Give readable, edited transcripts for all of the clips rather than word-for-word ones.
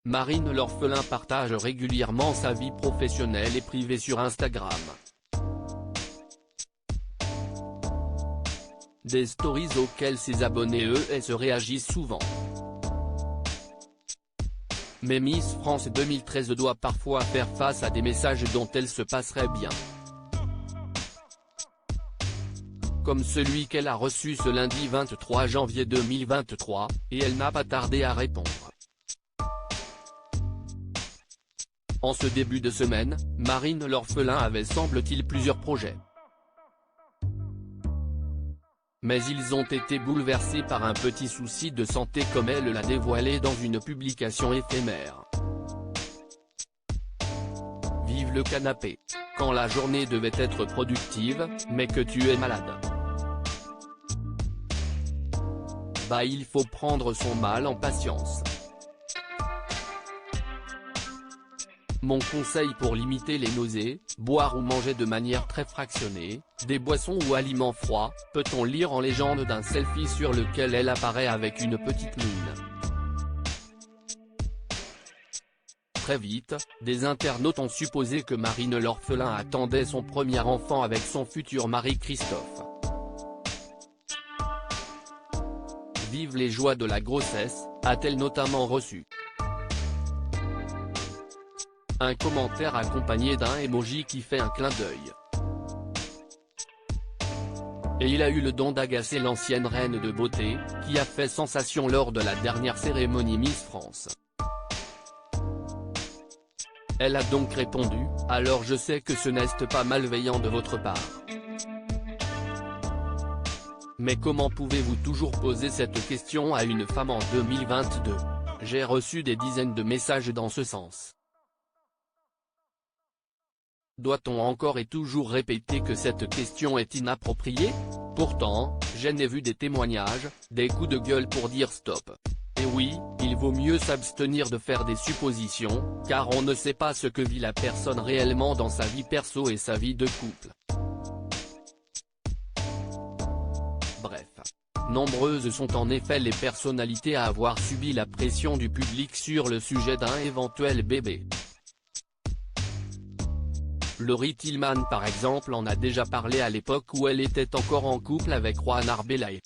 Marine l'orphelin partage régulièrement sa vie professionnelle et privée sur Instagram. Des stories auxquelles ses abonnés se réagissent souvent. Mais Miss France 2013 doit parfois faire face à des messages dont elle se passerait bien. Comme celui qu'elle a reçu ce lundi 23 janvier 2023, et elle n'a pas tardé à répondre. En ce début de semaine, Marine l'orphelin avait semble-t-il plusieurs projets. Mais ils ont été bouleversés par un petit souci de santé comme elle l'a dévoilé dans une publication éphémère. Vive le canapé. Quand la journée devait être productive, mais que tu es malade. Bah il faut prendre son mal en patience. Mon conseil pour limiter les nausées, boire ou manger de manière très fractionnée, des boissons ou aliments froids, peut-on lire en légende d'un selfie sur lequel elle apparaît avec une petite mine. Très vite, des internautes ont supposé que Marine l'orphelin attendait son premier enfant avec son futur mari Christophe. Vive les joies de la grossesse, a-t-elle notamment reçu un commentaire accompagné d'un emoji qui fait un clin d'œil. Et il a eu le don d'agacer l'ancienne reine de beauté, qui a fait sensation lors de la dernière cérémonie Miss France. Elle a donc répondu, « Alors je sais que ce n'est pas malveillant de votre part. Mais comment pouvez-vous toujours poser cette question à une femme en 2022 ? J'ai reçu des dizaines de messages dans ce sens. Doit-on encore et toujours répéter que cette question est inappropriée ? Pourtant, j'en ai vu des témoignages, des coups de gueule pour dire stop. Et oui, il vaut mieux s'abstenir de faire des suppositions, car on ne sait pas ce que vit la personne réellement dans sa vie perso et sa vie de couple. Bref. Nombreuses sont en effet les personnalités à avoir subi la pression du public sur le sujet d'un éventuel bébé. Laurie Tillman par exemple en a déjà parlé à l'époque où elle était encore en couple avec Juan Arbelay.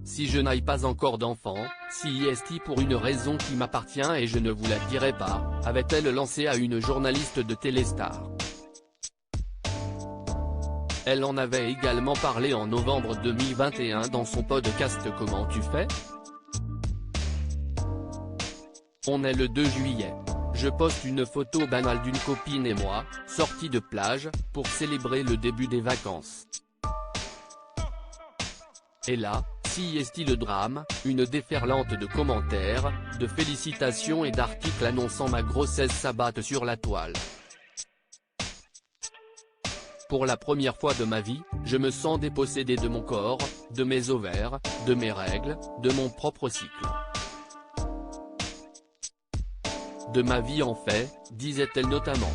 Si je n'ai pas encore d'enfant, si est pour une raison qui m'appartient et je ne vous la dirai pas, avait-elle lancé à une journaliste de Téléstar. Elle en avait également parlé en novembre 2021 dans son podcast Comment tu fais ? On est le 2 juillet. Je poste une photo banale d'une copine et moi, sortis de plage, pour célébrer le début des vacances. Et là, si est le drame, une déferlante de commentaires, de félicitations et d'articles annonçant ma grossesse s'abattent sur la toile. Pour la première fois de ma vie, je me sens dépossédée de mon corps, de mes ovaires, de mes règles, de mon propre cycle. De ma vie en fait, disait-elle notamment.